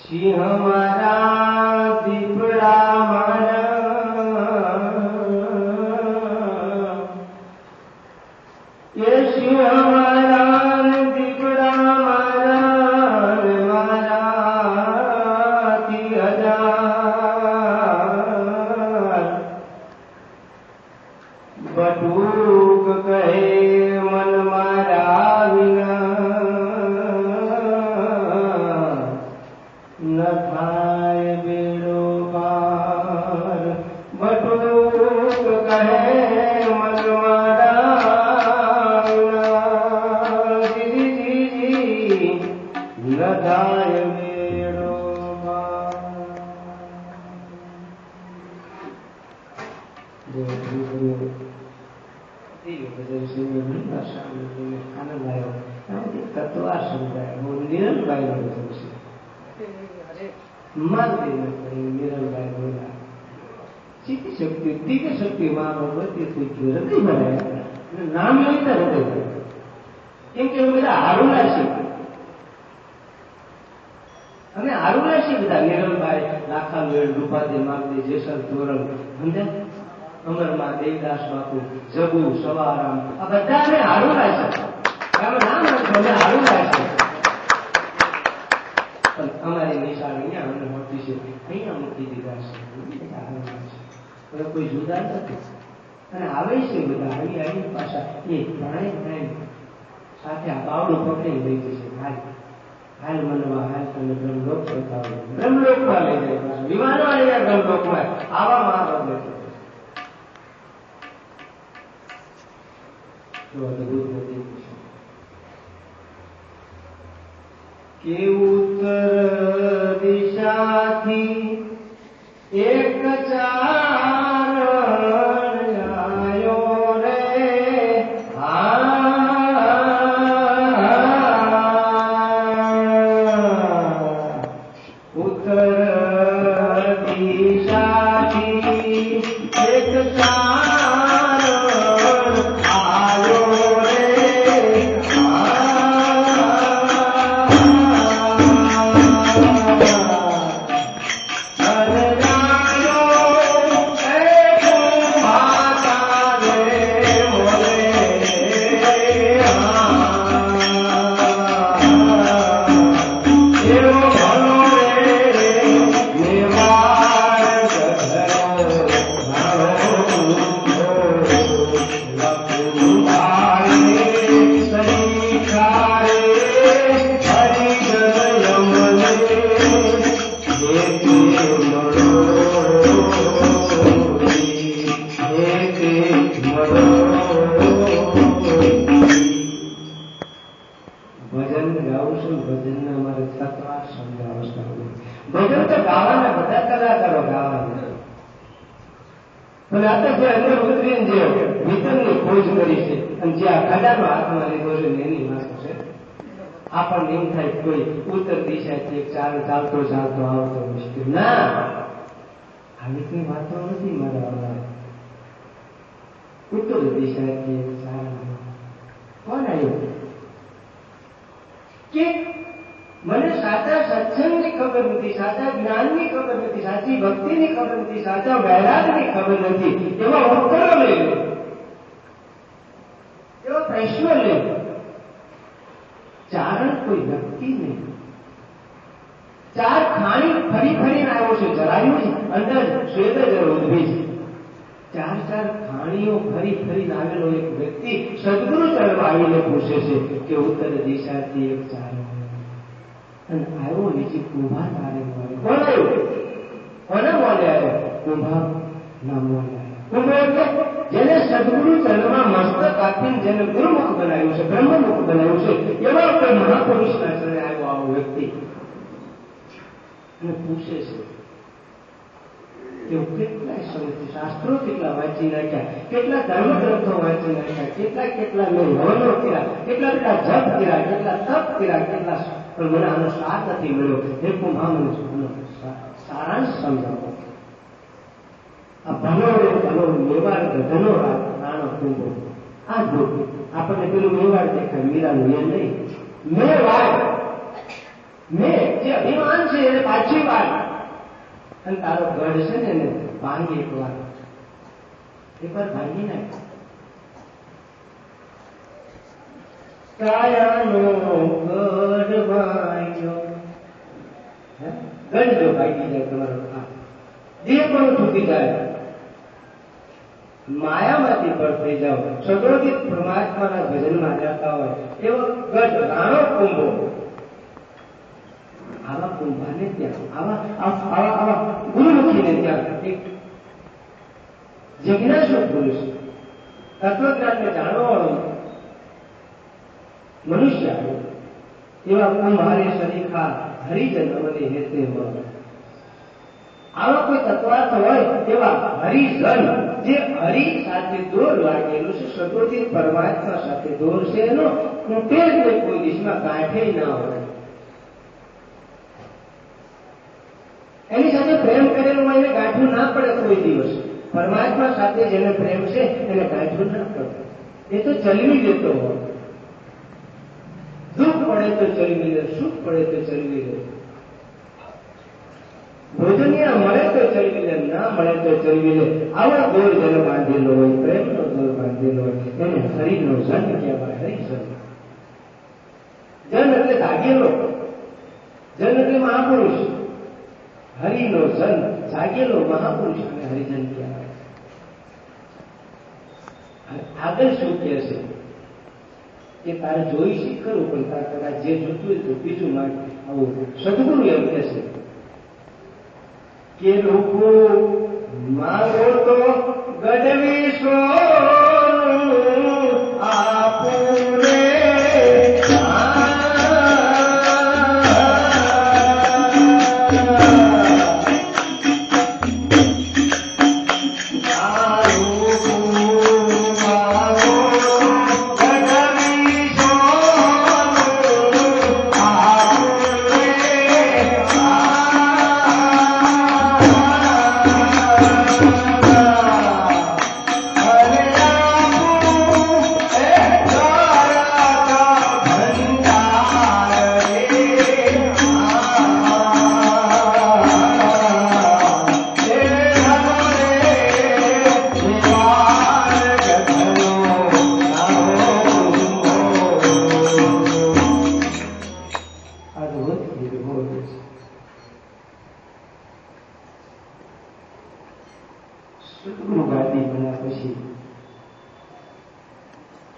સિંહ મારા દીપડા મારા એ સિંહ મારા દીપડા મારા મારાથી હજાર બટુક કહે મન મારા વિના ન થાય બેડો પાર બટુક કહે મન મારા વિના જી ન થાય બેડો પાર. આનંદ આવ્યો તત્વ સમજાય બહુ નિરંભાઈ નો નિરંભાઈ બોલા ચિત્ત શક્તિ દિવ્ય શક્તિ માં ભગવતી પૂછ્યું હૃદય ભરાય નામ લેતા હૃદય કેમ કે બધા હારુલા છે અને હારુલા છે બધા નિરંભાઈ લાખા મેળ રૂપાદે માગદે જેસર ધોરણ સમજ્યા અમરમાં દેવદાસ બાપુ જબુ સવારામ આ બધાને હારુલા છે નામ નથી હારુલા છે પણ અમારી નિશાળ અહીંયા અમને મોટી છે અહીંયા મૂકી દીધા છે કોઈ જુદા નથી અને આવે છે બધા આવી આવી પાછા એ ભણાય ભણાય સાથે આ બાવડું પકડી લઈ જશે હાલ હાલ મનવા હાલ તમે બ્રહ્મલોક બતાવો બ્રહ્મલોકમાં લઈ જાય પાછા વિમાનમાં લઈ જાય બ્રહ્મલોકમાં આવામાં આવે કે ઉત્તર દિશાથી એક ચારણ આયો રે ઉત્તર દિશાથી એક આપણને એમ થાય કોઈ ઉત્તર દિશાથી એક ચાલ ચાલતો ચાલતો આવતો મુશ્કેલ ના આવી કઈ વાતો નથી મારા ઉત્તર દિશાથી એક ચાલ કોણ આવ્યું કે મને સાચા સત્સંગની ખબર નથી સાચા જ્ઞાનની ખબર નથી સાચી ભક્તિની ખબર નથી સાચા વૈરાગની ખબર નથી એવા ઉત્તરો લઈ લો એવા પ્રશ્નો લે ચારણ કોઈ વ્યક્તિ નહીં ચાર ખાણી ફરી ફરીને આવ્યો છે જરાયું છે અંદર શ્વેત જળ ઉદ્ભી છે ચાર ચાર ખાણીઓ ફરી ફરીને આવેલો એક વ્યક્તિ સદગુરુ ચરણમાં આવીને પૂછે છે કે ઉત્તર દિશાથી એક ચારણ અને આવ્યો નીચે કુંભાર તારે કોણ આવ્યું કોને બોલે આવ્યો કુંભાર ના બોલે આવ્યો જેને સદગુરુ ચરણમાં મસ્તક આપીને જેને ગુરુમુખ બનાવ્યું છે બ્રહ્મમુખ બનાવ્યું છે એવા કોઈ મહાપુરુષના ચરણે આવ્યો આવો વ્યક્તિ અને પૂછે છે કે કેટલા સમયથી શાસ્ત્રો કેટલા વાંચી નાખ્યા કેટલા ધર્મ ગ્રંથો વાંચી નાખ્યા કેટલા કેટલા મેં હવનો કર્યા કેટલા બધા જપ કર્યા કેટલા તપ કર્યા કેટલા પણ મને આનો સાર નથી મળ્યો હે કુંભા મને સારાંશ સમજાવો આ ભલો રે ભલો મેવાડ ગધનો રાણો કુંભો આ જો આપણને પેલું મેવાડ દેખાય મીરાનું એ નહીં મેવાડ મેં જે અભિમાન છે એને પાછી વાર, અને તારો ગઢ છે ને એને ભાંગી એકવાર ભાંગી નાખ. કાયાનો ગઢ ભાંગ્યો, ગઢ જો ભાગી જાય તમારો, દેહ પણ છૂટી જાય, માયામાંથી પર થઈ જાઓ, સદોથી પરમાત્માના ભજનમાં જતા હોય એવો ગઢ રાણો કુંભો. આવા કુંભાને ત્યાં, આવા ગુરુમુખીને ત્યાં એક જિજ્ઞાસુ પુરુષ, તત્વજ્ઞાનને જાણવા વાળો મનુષ્ય આવ્યો. એવા કુંભારે સરીખા હરિજન અમને હેતે મળે. આવા કોઈ તત્વાર્થ હોય એવા હરિજન, જે હરિ સાથે દોર લાગેલું છે, સદોથી પરમાત્મા સાથે દોર છે, એનો તૂટે જ કોઈ દિશમાં ગાંઠે ના હોય. એની સાથે પ્રેમ કરેલો હોય એને ગાંઠવું ના પડે કોઈ દિવસ. પરમાત્મા સાથે જેને પ્રેમ છે એને ગાંઠવું ના પડે. એ તો ચલવી લેતો હોય. દુઃખ પડે તો ચલવી લે, સુખ પડે તો ચલવી લે, ભોજનિયા મળે તો ચલવી લે, ના મળે તો ચલવી લે. આવા દોર જેને બાંધેલો હોય, પ્રેમનો દોર બાંધેલો હોય, એને હરિનો જન કહેવાય. હરિજન, જન એટલે જાગેલો, જન એટલે મહાપુરુષ. હરિનો જન, જાગેલો મહાપુરુષ અને હરિજન કહેવાય. આગળ શું કહે છે કે તારે જોઈ શીખ ખરું, પણ તારે કદાચ જે જોતું હોય તો બીજું માંગ. આવું સદગુરુ એમ કહે છે કે લોકો મારો તો ગઢવી સોનું આપુને,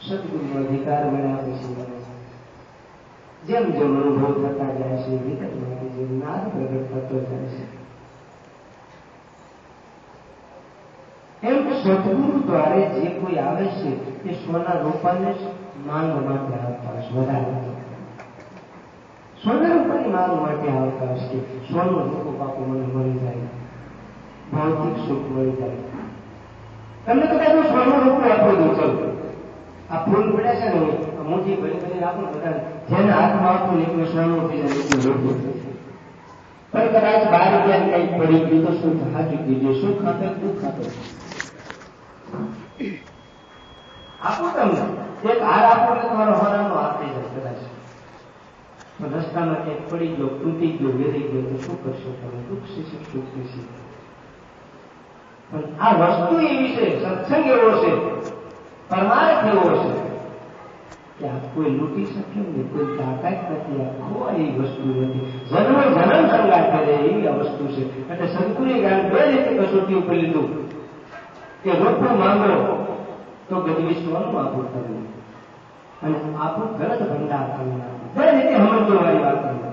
સદગુરુનો અધિકાર મળ્યા પછી જેમ જેમ અનુભવ થતા જાય છે, ભીતરમાંથી જેમ નાદ પ્રગટ થતો જાય છે, એમ સદગુરુ દ્વારે જે કોઈ આવે છે એ સોના રૂપાને માંગ માટે આવતા હશે. વધારે સોના રૂપાની માંગ માટે આવતા હશે. સોનું રૂપું પાકું મને મળી જાય, ભૌતિક સુખ મળી જાય. તમને કદાચ સોનું રૂપું આપો દઉં, ચાલો આ ફૂલ પડે છે ને, મોટી ભરી ભરી આપો બધા, જેને હાથમાં આપવું ને એટલું સોનું થઈ જાય, એટલું રૂપું. પણ કદાચ 12 રૂપિયા કઈક પડી ગયું તો શું હાજુ કીધું, શું ખાતે દુઃખ ખાતે આપો તમને એક હાર આપો એટલે તમારો હોરાનો હાથ થઈ જાય. કદાચ રસ્તામાં ક્યાંક પડી ગયો, તૂટી ગયો, વેરી ગયો તો શું કરશો તમે? દુઃખ છે, સુખ છે. પણ આ વસ્તુ એવી છે, સત્સંગ એવો છે, પરમાર્થ એવો છે કે આ કોઈ લૂંટી શકે નહીં, કોઈ તાકાત નથી. આ ખોવાઈ વસ્તુ નથી, જન્મ સંગાત કરે એવી આ વસ્તુ છે. એટલે સદગુરુએ જ્ઞાન બે રીતે કસોટી ઉપર લીધું કે રૂપું માંગો તો ગજવી સોનું આપું કરવું, અને આપું ગલત ભંડાર કરવું. બે રીતે સમજવાની વાત કરી.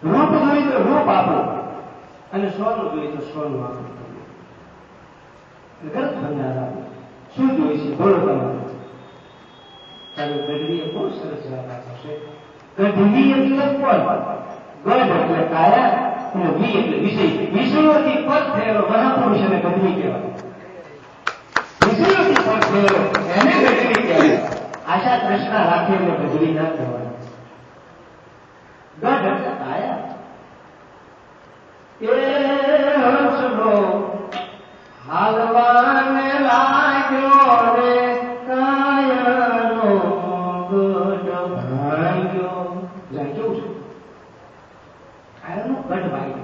રૂપ જોઈએ તો રૂપ આપો, અને સોનું જોઈએ તો સોનું આપો. ગલત ભંડાર આપો. શું જોઈએ છે બોલો તમારે? તારે ગઢવીએ બહુ સરસ વાત આપશે. ગઢવી એટલે કોણ? ગઢ એટલે કાયા અને વી એટલે વિષય. વિષયોથી પદ થયેલો મહાપુરુષ એને ગઢવી કહેવાય. વિષયોથી પદ થયેલો એને ગઢવી કહેવાય. આશા તૃષ્ણા રાખે એટલે ગઢવી ના કહેવાય. ગઢ એટલે કાયા. એ હંસલો હાલવાને લાગ્યો રે, કાયાનો ગઢ ભાંગ્યો. જાય કેવું છે આયરનનો ગઢ ભાઈ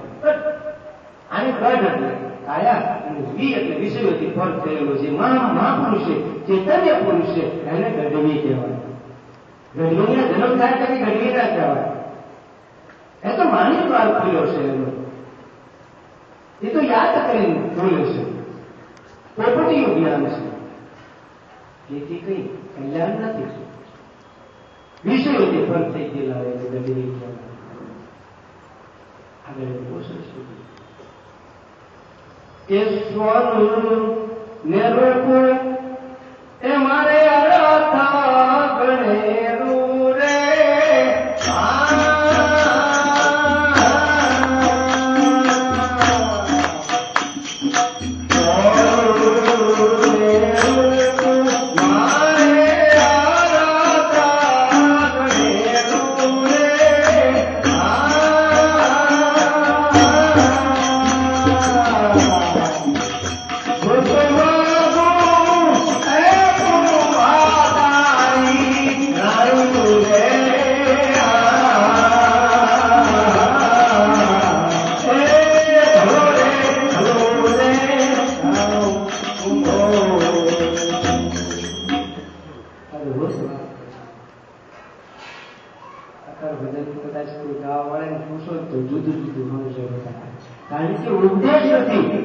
આને ગઢ એટલે કાયા અને વી એટલે વિષયોથી ફરક થયેલો છે. મહાપુરુષ છે, ચૈતન્ય પુરુષ છે, એને ગઢવી કહેવાય. ગઢવીના જન્મ થાય તો ગઢવી ના કહેવાય. એ તો માની દ્વાર ખુલ્યો છે એનો, એ તો યાદ કરીને ખુલ્યો છે, પોપટીયું જ્ઞાન છે. તેથી કઈ કલ્યાણ નથી. વિષયોથી ફરક થઈ ગયેલા હોય ગઢવી કહેવાય. આગળ પોષણ કે સ્વનું નિરૂપણ એ મારે અર્થ ગણેરું રે. કારણ કે ઉપદેશ નથી.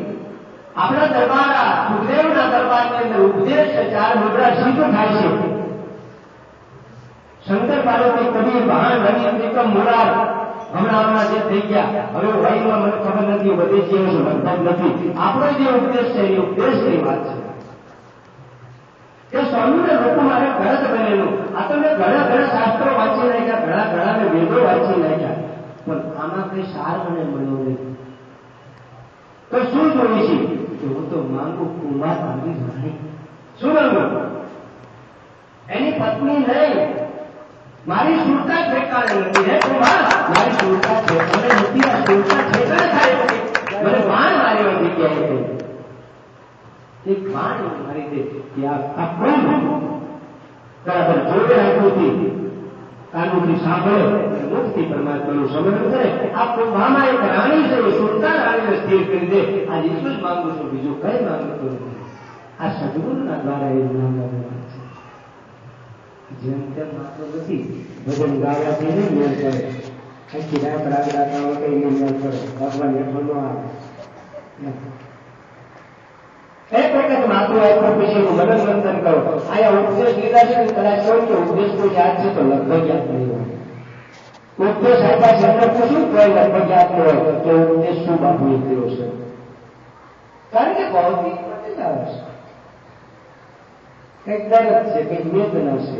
આપણા દરબાર સુખદેવના દરબારની અંદર ઉપદેશ છે. 4 મુદ્રા સિદ્ધ થાય છે. શંકર પાર્વતી કબીર ભાણ રવિ ત્રિકમ મુરાર હમણાં જે થઈ ગયા, હવે વહીમાં મને ખબર નથી વધે છે લગભગ નથી. આપણો જે ઉપદેશ છે એ ઉપદેશની વાત છે કે સ્વામીને લોકો મારે ઘર જ બનેલું. આ તો મેં ઘણા શાસ્ત્રો વાંચી નાખ્યા, ઘણા મેં વેદો વાંચી નાખ્યા, પણ આમાં કઈ સાર મને મળ્યો નહીં. તો શું જોઈ છે કે હું તો માંગુ કુમાર આવી રાણી. શું માંગુ? એની પત્ની નહીં, મારી સુરતા ઠેકાણે નથી. હે કુમાર, મારી સુરતા ઠેકાણે નથી. આ સુરતા ઠેકાણે થાય મને બાણ મારી હતી ક્યાંય એક બાણ મારી દે આ કોણ બરાબર જોડે રાખ્યું કાનૂની સાંભળે મુક્તિ પરમાત્માનું સમરણ કરે. આ કુંભામાં એક રાણી છે, સુરતા રાણીને સ્થિર કરી દે. આ એટલું જ માંગુ છું, બીજું કઈ માંગતો નથી. આ સદગુરુના દ્વારા એ માંગવાનું છે. જેમ તેમ માત્ર નથી. ભજન ગાવાથી નહીં મેળ કરે, આખી રાત રાગ રાતા કઈ મેળ કરે, ભગવાન હેઠળ નો આવે. એક વખત માથું આપ્યો પછી હું મનન મંથન કરો. આયા ઉપદેશ લીધા છે, કદાચ કહું કે ઉપદેશ કોઈ યાદ છે તો લગભગ યાદ નહીં હોય. ઉપદેશ આપ્યા છે એમને પૂછ્યું તો લગભગ યાદ ન હોય કે ઉપદેશ શું બાપુએ કર્યો છે. કારણ કે ભૌતિક નથી આવે છે, કંઈક દર્દ છે, કંઈક વેદના છે,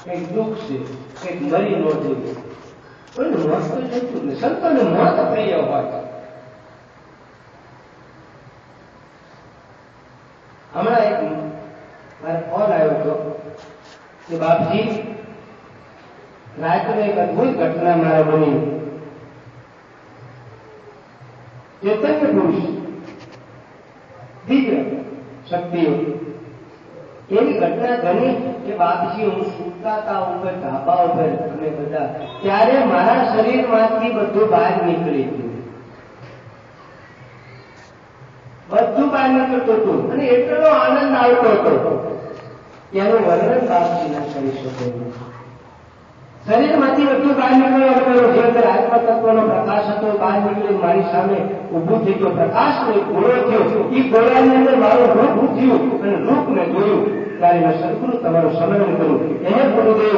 કંઈક દુઃખ છે, કંઈક મરી ન થયું. કોઈનું મોત તો જતું ને સંતોને મોત પ્રિય હોય. હમણાં એક મારે ફોન આવ્યો હતો કે બાપજી રાત્રે એક અદભુત ઘટના મારા બની. ચૈતન્ય પુરુષ દિવ્ય શક્તિઓ એવી ઘટના બની કે બાપજી હું સુકાતા ઉપર ધાબા ઉપર અમે બધા, ત્યારે મારા શરીરમાંથી બધું બહાર નીકળી ગયું. બધું બહાર નીકળતું હતું અને એટલો આનંદ આવતો હતો એનું વર્ણન બાપજી ના કરી શકે. શરીરમાંથી બધું બહાર નીકળ્યો, જે અંદર આત્મતત્વનો પ્રકાશ હતો બહાર નીકળી મારી સામે ઉભું થઈ ગયો. પ્રકાશનો એક ગોળો થયો, એ ગોળાની અંદર મારું રૂપ થયું અને રૂપને જોયું ત્યારે મેં સદગુરુ તમારું સ્મરણ કર્યું. હે ગુરુદેવ,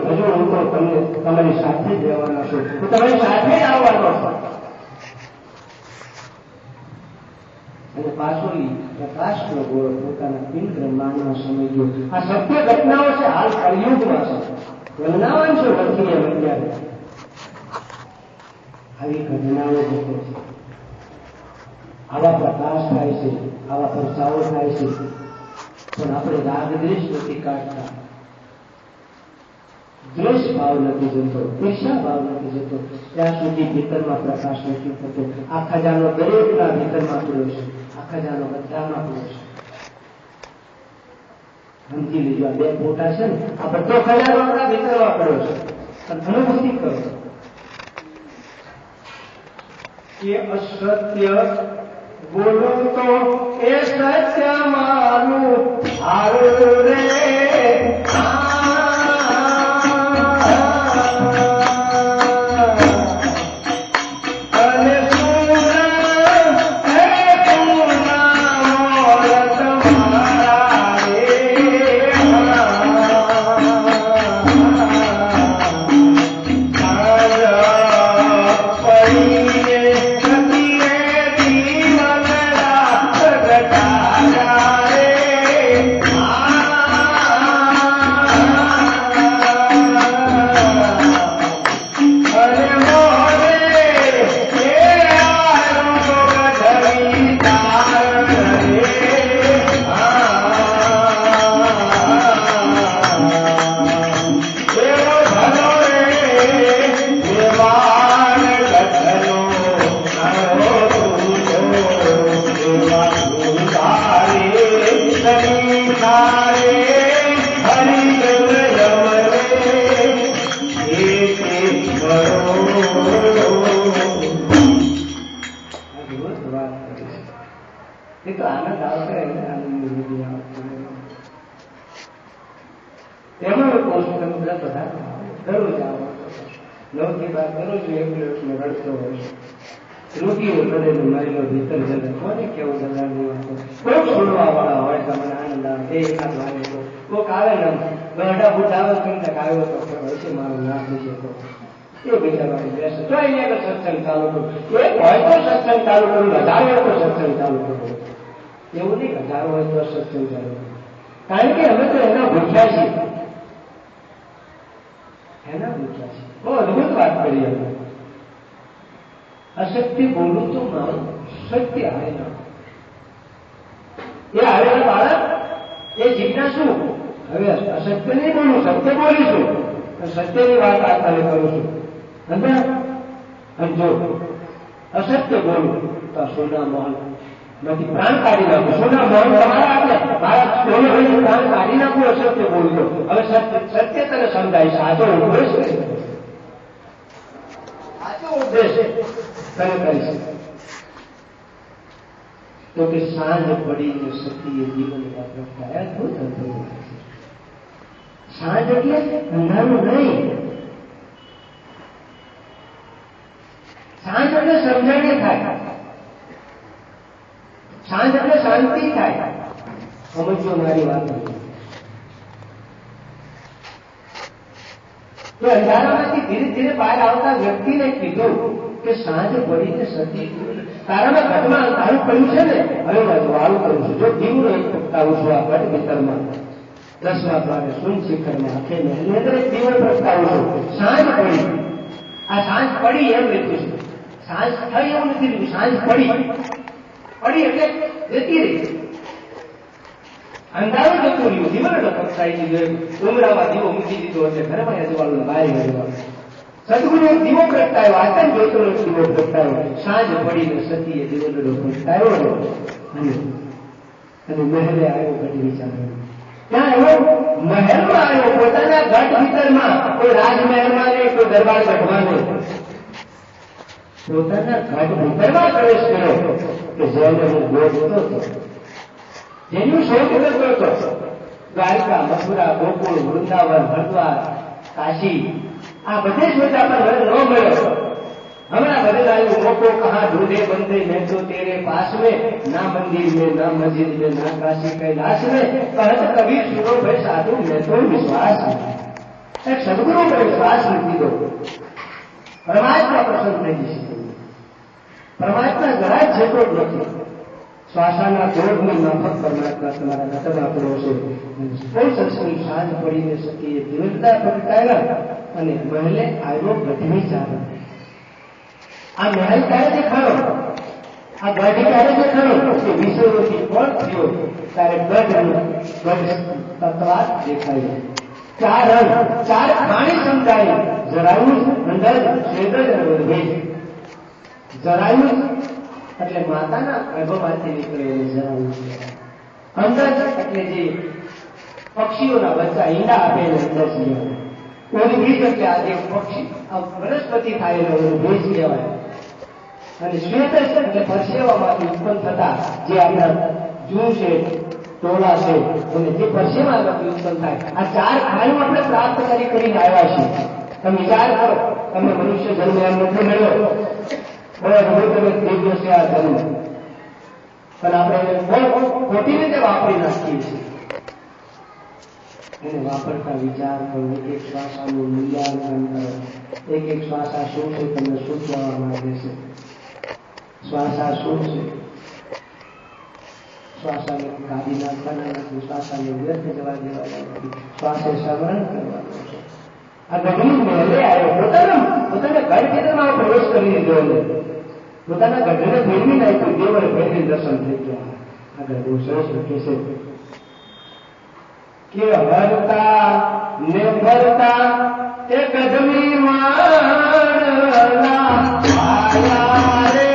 હજુ હું તો તમને તમારી સાથે જ રહેવાનો છું, હું તમારી સાથે જ આવવાનો છું. અને પાછોલી પ્રકાશનો ગોળો પોતાના પિંડ બ્રહ્માંડમાં સમય ગયો. આ સત્ય ઘટનાઓ છે, હાલ કળિયુગમાં છે. વંદાવાન છે વંદીય વંદ્યા. આવી ઘટનાઓ ઘટે છે, આવા પ્રકાશ થાય છે, આવા પરચાઓ થાય છે, પણ આપણે રાગ દ્વેષ નથી કાઢતા. દ્વેષ ભાવ નથી જતો, ઈર્ષા ભાવ નથી જતો, ત્યાં સુધી ભીતરમાં પ્રકાશ નથી થતો. આ ખજાનો દરેકના ભીતરમાં પડ્યો છે, આ ખજાનો બધામાં પડ્યો છે. સમજી લેજો, આ બે ફોટા છે ને, આ બધો ખજાનો આપણા ભીતરમાં કર્યો છે. અનુભૂતિ કરો કે અસત્ય બોલું તો એ સત્ય માનું હારું રે. એવું નહીં હજારો હોય તો સત્સંગ ચાલુ, કારણ કે અમે તો એના ભૂખ્યા છીએ, એના ભૂખ્યા છીએ. બહુ અદભુત વાત કરી અમે. અસત્ય બોલું તો મારું સત્ય આવે ના. એ આવેલા બાળક એ જિજ્ઞાસુ, હવે અસત્ય નહીં બોલું, સત્ય બોલીશું. સત્યની વાત આ કાલે કરું છું. અને જો અસત્ય બોલું તો સોના મહોલ માંથી પ્રાણ કાઢી નાખું. સોના મહોલ તમારા આપે, મારા સોનો પ્રાણ કાઢી નાખું અસત્ય બોલતો. હવે સત્ય તને સમજાય, સાચો ઉપદેશ સાચો ઉપદેશ તને કરીશ. તો કે સાંજ પડીને સતીએ જીવન પ્રગટાયા. અદભુત અદભુત. સાંજ એટલે અંધારું નહીં, સાંજ એટલે સમજણ થાય, સાંજ એટલે શાંતિ થાય. સમજો મારી વાત. તો અંધારામાંથી ધીરે ધીરે બહાર આવતા વ્યક્તિને કીધું કે સાંજ પડીને સતી તારામાં ઘટમાં અંધારું પડ્યું છે ને, હવે વાળું કરું છું. જો દીવું નહીં પ્રગટાવું છું આ ઘટ ભીતરમાં, 10મા ભાગે શૂન્ય શિખરમાં આખે મહેલની અંદર એક દીવો પ્રગટાવું છું. સાંજ પડી, આ સાંજ પડી એમ લીધું છે. સાંજ થઈ એવું નથી લીધું, સાંજ પડી. પડી એટલે જતી રહી, અંધારું જતું રહ્યું. દીવાનો પ્રગટાઈ દીધો, ઉમરામાં દીવો મૂકી દીધો એટલે ઘરમાં આજુબાજુ બહાર ગયો. સદગુરુ દીવો પ્રગટાયો, આતન જ્યોતિનો દીવો પ્રગટાયો. સાંજ પડીને સતીએ દીવો પ્રગટાયો અને મહેલે આવ્યો. ઘડી વિચાર્યો ત્યાં એવો મહેલમાં આવ્યો, પોતાના ઘટ ભીતરમાં. કોઈ રાજમહેલમાં નહીં, કોઈ દરબાર ગઢમાં નહીં, પોતાના ઘટ ભીતરમાં પ્રવેશ કર્યો કે જેને હું ગોતતો હતો, જેનું શોધ કરતો હતો. દ્વારકા, મથુરા, ગોકુળ, વૃંદાવન, હરિદ્વાર, કાશી, આ બધે શોધા પર ન મળ્યો. हमारा बदलायु मोको कहाँ ढूंढे बंदे, मैं तो तेरे पास में, ना मंदिर में, ना मस्जिद में, ना काशी कैलाश में, कहत कबीर सुनो भाई साधु मैं तो विश्वास है. एक सदगुरु पर विश्वास रखी दो, परमात्मा प्रसन्न नहीं सकते. परमात्मा जरा छेटो नहीं, श्वासाना जोड़ में माफक परमात्मा तुम्हारा नतबा करो से. કોઈ સત્સંગ સાંજ પડીને સતીએ દિવ્યતા પ્રગટાવ્યા અને મહેલે આવ્યો ગઢવી ચાલો. આ મહેલ ક્યારે દેખાડો, આ ગઢ ક્યારે દેખાડો કે વિષયોથી કોણ થયો ત્યારે ગઢ તત્વાત દેખાયો. ચાર રંગ, ચાર પાણી સમજાય. જરાયું, અંદર, સ્વેદ અને વદભેદ. જરાયું એટલે માતાના ગર્ભમાંથી નીકળેલું જરાયું. અંદર એટલે જે પક્ષીઓના બચ્ચા ઈંડા આપે ને અંદર જીવે. ઉદ્ભીજ એટલે આજે પક્ષી આ વનસ્પતિ થાય એટલે ઉદ્ભીજ કહેવાય. અને શ્વેત એટલે પરસેવામાંથી ઉત્પન્ન થતા જે આપણા જૂ છે, ટોળા છે, અને જે પરસેવામાંથી ઉત્પન્ન થાય, આ ચાર ખાણું આપણે પ્રાપ્ત કરીને આવ્યા છીએ. તમે વિચાર કરો, તમે મનુષ્ય જન્મ એમ નથી મળ્યો, તમે દિવ્ય છે આ જન્મ, પણ આપણે ખોટી રીતે વાપરી નાખીએ છીએ. એને વાપરતા વિચાર કરો, એક શ્વાસાનું મૂલ્યાંકન કરો. એક શ્વાસા શું છે તમને શું કહેવા માંગે છે? શ્વાસા શું છે? શ્વાસાને કાઢી નાખવાના નથી, શ્વાસાને વ્યર્થ જવા દેવાના નથી, શ્વાસે સ્મરણ કરવાનું છે. આ ગઢવી મહેલે આવ્યો, પોતાના ઘર ખેતરમાં પ્રવેશ કરી દીધો, પોતાના ગઢને ફેરવી નાખ્યું, દેવળે ફેરવી દર્શન થઈ ગયા. આગળ બહુ સરસ લખે છે કે હરતા ને ફરતા તે ગઢવી વાળલા આયા રે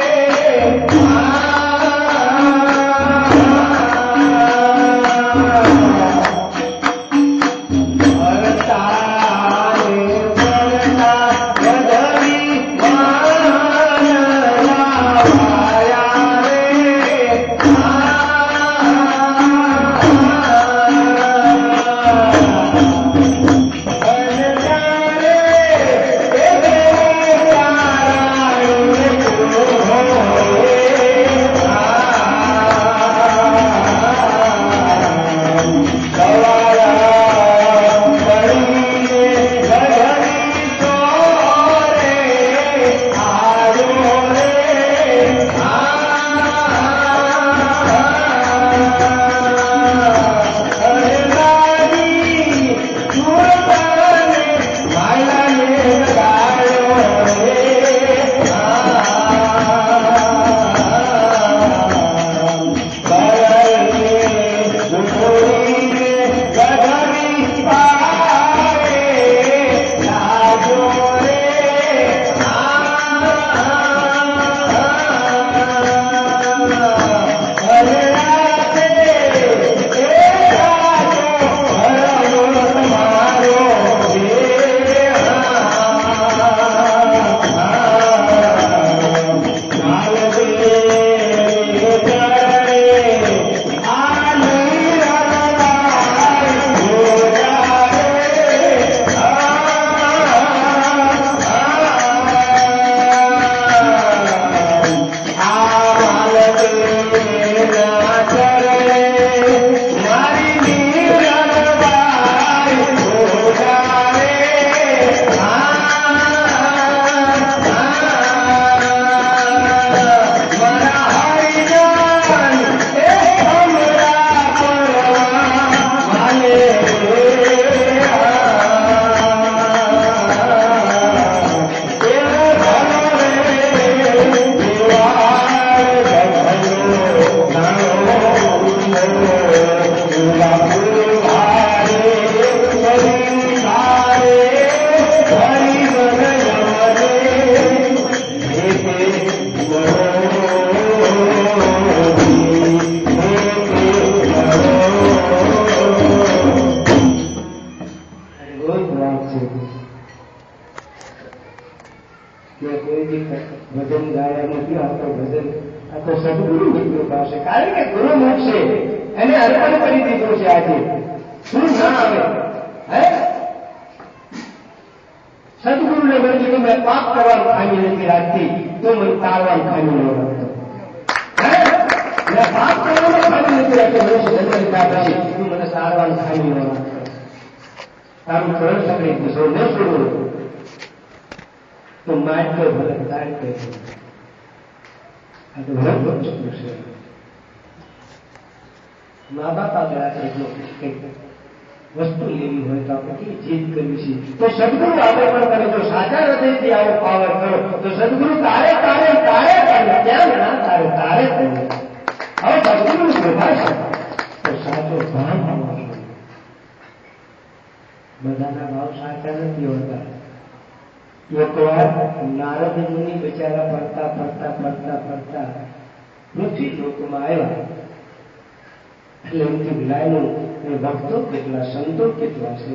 ભજન ગાયા નથી, આ તો ભજન આ તો સદગુરુની કૃપા છે. કારણ કે ગુરુ મુખ છે, એને અર્પણ કરી દીધું છે. આજે શું ના આવે હે? સદગુરુને મને કીધું મેં પાપ કરવાનું ખામી નથી રાખતી, તું મને તારવાનું ખામી ન રાખતો. મેં પાપ કરવાનું ખામી નથી રાખતો, મનુષ્ય જન્મ લીધા પછી તું મને તારવાનું ખામી ન રાખતો. તારું સરળ સકડી ગુસ્સો ન છોડવું તો માટલો ભલે તાર કે આ તો ભલે ચૂક્યું છે. મા બાપ આગળ આપણે કંઈક વસ્તુ લેવી હોય તો આપણે કેવી જીદ કરવી છે, તો સદગુરુ આપણે પણ કરે. જો સાચા હૃદયથી આવો પાવર કરો તો સદગુરુ તારે તારે તારે તારે કેમ ના તારે તારે તારે. હવે સદગુરુ કૃપા છે તો સાચો ભાન હોવો જોઈએ. બધાના ભાવ સાચા નથી હોતા. એકવાર નારદ મુનિ બિચારા ફરતા ફરતા ફરતા ફરતા પૃથ્વી લોકમાં આવ્યા. એટલે એમથી લાયનું અને ભક્તો કેટલા, સંતો કેટલા છે.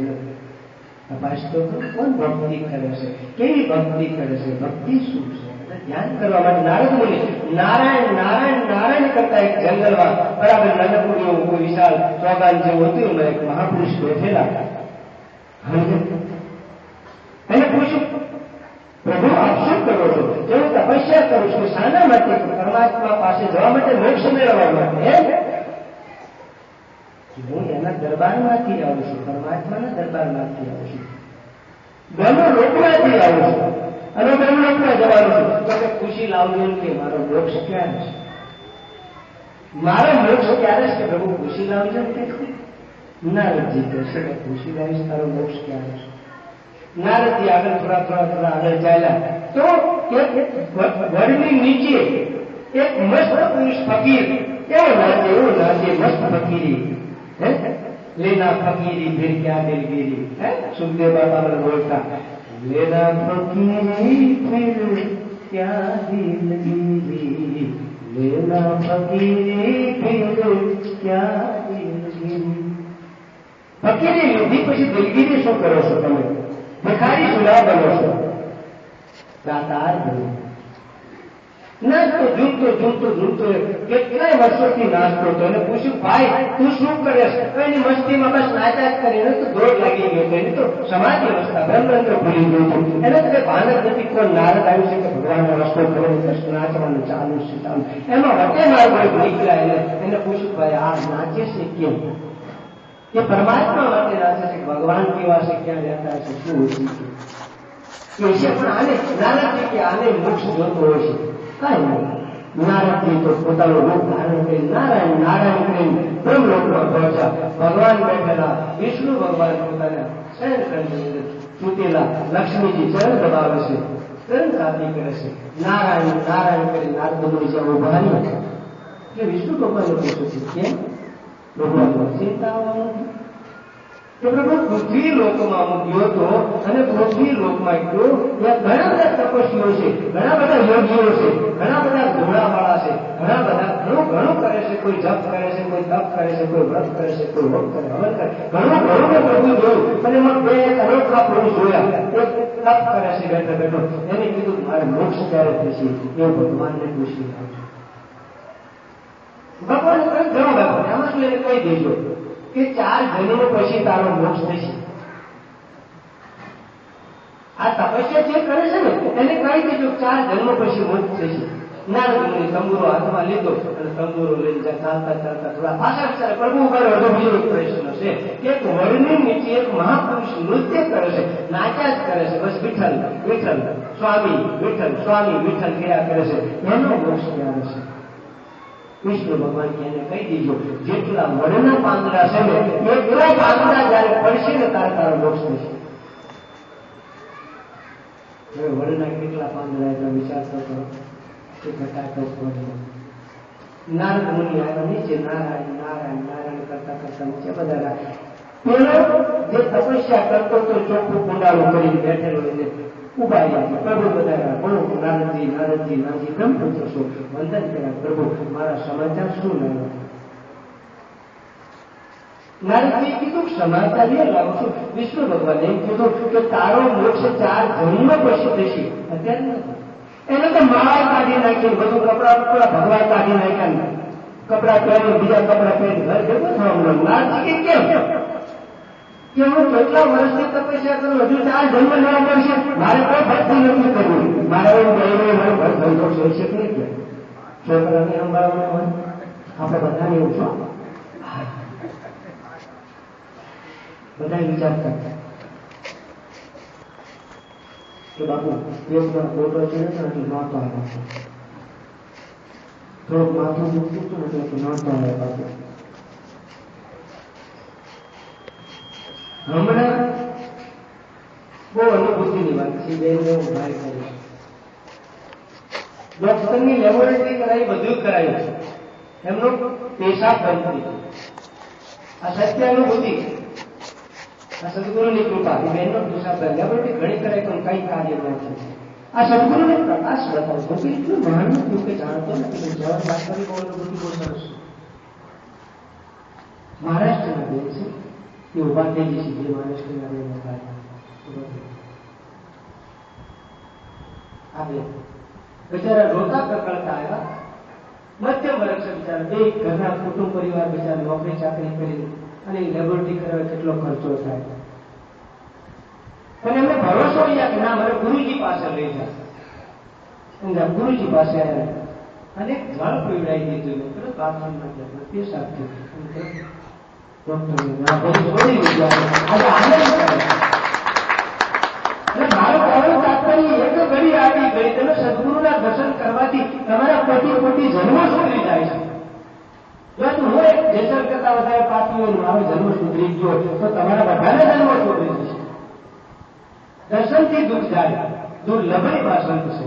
તપાસ તો કોણ ભક્તિ કરે છે, કેવી ભક્તિ કરે છે, ભક્તિ શું છે, ધ્યાન કરવા માટે નારદ મુનિ નારાયણ નારાયણ નારાયણ કરતા એક જંગલમાં બરાબર નાનકડું એવું કોઈ વિશાળ ચોગાન જેવું હતું, એમાં એક મહાપુરુષ બેઠેલા. એને પૂછ્યું, પ્રભુ આપ શું કરો છો? હું તપસ્યા કરું છું. શાના માટે? પરમાત્મા પાસે જવા માટે, મોક્ષ મેળવવા માટે. હું એના દરબારમાંથી આવું છું, પરમાત્માના દરબારમાંથી આવું છું, બ્રહ્મ લોકમાંથી આવું છું અને બ્રહ્મ લોકમાં જવાનું છું. તો કે ખુશી લાવજો કે મારો મોક્ષ ક્યારે છે, મારો મોક્ષ ક્યારે છે? પ્રભુ ખુશી લાવજો કે નારદજી કહેશે કે ખુશી લાવીશ, તારો મોક્ષ ક્યારે છે? નારદજી આગળ થોડા આગળ ચાલ્યા તો વડની નીચે એક મસ્ત પુરુષ ફકીર એવો નાચે મસ્ત ફકીરી. लेना फकीरी फिर क्या दिलगिरी. सुखदेव बाबा ने बोलता, लेना फकीरी फिर क्या दिलगिरी, लेना फकीरी फिर क्या दिलगिरी. ફકીરી લીધી પછી દિલગીરી શું કરો છો તમે? ભિખારી સુલા બનો છો, દાતાર બનો. નાચતો કેટલાય વર્ષોથી નાચતો હતો. એને પૂછ્યું, ભાઈ તું શું કરે છે? એની મસ્તીમાં બસ નાચા જ કરે. એને તો દોડ લાગી ગયો હતો, એની તો સમાધિ અવસ્થા, બ્રહ્મરંદ્ર ભૂલી ગયું હતું. એને તો કઈ ભાન જ નથી. કોઈ નારદ આવ્યું છે કે ભગવાનનો રસ્તો કરે, નાચવાનું ચાલુ છે ચાલુ. એમાં વટે માર્ગો નીકળ્યા. એને પૂછ્યું, ભાઈ આ નાચે છે કેમ? એ પરમાત્મા માટે નાચે છે, ભગવાન કેવા છે, ક્યાં રહેતા છે, શું હોય છે? પણ આને નારદજી કે આને મોક્ષ જોતો હોય છે. કાંઈ નહીં. નારદજી તો પોતાનું રૂપ ધારણ કરી નારાયણ નારાયણ કરીને બ્રહ્મલોકમાં પહોંચ્યા. ભગવાન બેઠેલા, વિષ્ણુ ભગવાન પોતાના શયન ખંડની અંદર તૂટેલા લક્ષ્મીજી ચરણ દબાવે છે, ચરણ સાધી કરે છે. નારાયણ નારાયણ કરી નારદ મુનિ જ્યાં ઉભા રહ્યા એટલે વિષ્ણુ ભગવાનને પૂછ્યું છે, કેમ ભગવાન ચિંતા કે પ્રભુ પૃથ્વી લોકમાં હું ગયો હતો અને પૃથ્વી લોકમાં ગયો ત્યાં ઘણા બધા તપસ્વીઓ છે, ઘણા બધા યોગીઓ છે, ઘણા બધા ઘોડાવાળા છે, ઘણા બધા ઘણું કરે છે. કોઈ જપ કરે છે, કોઈ તપ કરે છે, કોઈ વ્રત કરે છે, કોઈ હોમ કરે, હવન કરે, ઘણું મેં પ્રભુ જોયું. અને એમાં બે અનોખા પુરુષ જોયા. એક તપ કરે છે બેઠો બેઠો. એને કીધું મારે મોક્ષ ક્યારે થશે? એવું ભગવાનને પૂછી ભગવાન જવાબ આપ્યો. આમાં શું એને કહી દેજો કે 4 જન્મ પછી તારો મોક્ષ થશે. આ તપસ્યા જે કરે છે ને એને કહી દેજો 4 જન્મ પછી મોક્ષ થશે. નારદ મુનિ તંબુરો હાથમાં લીધો અને તંબુરો લઈને ચાલતા થોડા પાછા વિચારે પ્રભુ ઉપર વધુ બીજો પ્રશ્ન છે કે એક વડની નીચે એક મહાપુરુષ નૃત્ય કરે છે, નાચ્યા જ કરે છે, બસ વિઠ્ઠલ વિઠ્ઠલ સ્વામી વિઠ્ઠલ સ્વામી વિઠ્ઠલ કર્યા કરે છે. એનો મોક્ષ ક્યારે છે? વિષ્ણુ ભગવાન એને કહી દીધો જેટલા વડના પાંદડા છે ને એટલા પાંદડા જયારે પડશે ને તારે તારો મોક્ષ થશે. હવે વડના કેટલા પાંદડા એટલા વિચાર કરો કે ઘટાટો પડે. નારદ મુનિ આવ્યા નીચે નારાયણ નારાયણ નારાયણ કરતા કરતા નીચે બધા પેલો જે તપસ્યા કરતો તો ચોખ્ખું કુંડાળું કરીને બેઠેલો એને ઉભા રહ્યા. પ્રભુ બધા બોલો નારદજી નારદજી નાજી બ્રહ્મપુત્ર છો, વંદન કર્યા. પ્રભુ મારા સમાચાર શું લાવ્યો? નારદજી કીધું સમાચાર એ લાવું છું. વિષ્ણુ ભગવાને એમ કીધું કે તારો મોક્ષ 4 જન્મ પછી થશે. અત્યારે નથી. એને તો માળા કાઢી નાખી, બધું કપડા ભગવાન કાઢી નાખ્યા, કપડા પહેરી બીજા કપડા પહેરી ઘર ભેગો થવા. નારદજી કેમ કે હું કેટલા વર્ષથી તપસ્યા કરું, હજુ 4 જન્મ લેવા પડશે, મારે કોઈ ભક્તિ નથી કરવું. મારે એવું કહેવું મારો ઘર સંતોષ હોય છે કે નહીં? છોકરાને સંભાળવાનું હોય આપણે બધાને એવું છો. બધા વિચાર કરતા કે બાપુ યોગમાં ફોટો છે ને એટલે નહોતો આવ્યો, થોડુંક માથું મૂકતું હતું ને એટલે નહોતો આવ્યો બાપુ. હમણાં બહુ અનુભૂતિની વાત છે. બેન હું ભાઈ કરીશ, ડોક્ટરની લેબોરેટરી કરાવી, બધું કરાયું છે, એમનો પેશાબ બંધ થઈ ગયો. આ સત્ય અનુભૂતિ, આ સદગુરુની કૃપા. બેનનો પેશાબ બંધ, લેબોરેટરી ઘણી કરાય પણ કઈ કાર્ય ન થયું. આ સદગુરુને પ્રકાશ બતાવતો કે એટલું મહાન હતું કે જાણતો નથી. જવાબ વાત કરી બહુ અનુભૂતિ બહુ સરસ. મહારાષ્ટ્રના બેન છે, એ ઉભા થઈ જશે. જે મહારાષ્ટ્રના બેન હતા આ બેન બિચારા રોતા કકળતા આવ્યા. મધ્યમ વર્ગ છે બિચારા, બે ઘરના કુટુંબ પરિવાર બિચારા નોકરી ચાકરી કરી અને લેબોરેટરી કરવા કેટલો ખર્ચો થાય. અને એમને ભરોસો રહ્યા કે ના મને ગુરુજી પાસે લઈ જાય. ગુરુજી પાસે આવ્યા અને જળ પીવડાવી દીધું. બાથરૂમમાં પેશાબ થયો, છોડી દીધું. આજે આનંદ કરે. મારો કહેવાનું તાત્પર્ય એક ઘડી આવી ગઈ, તમે સદગુરુના દર્શન કરવાથી તમારા કોટી જન્મ સુધરી જાય છે. જો હું એક જેસર કરતા વધારે પાપી હોય, મારો જન્મ સુધરી ગયો તો તમારા બધાને જન્મ સુધરી જશે. દર્શનથી દુઃખ જાય, દુર્લભની ભાષણ થશે.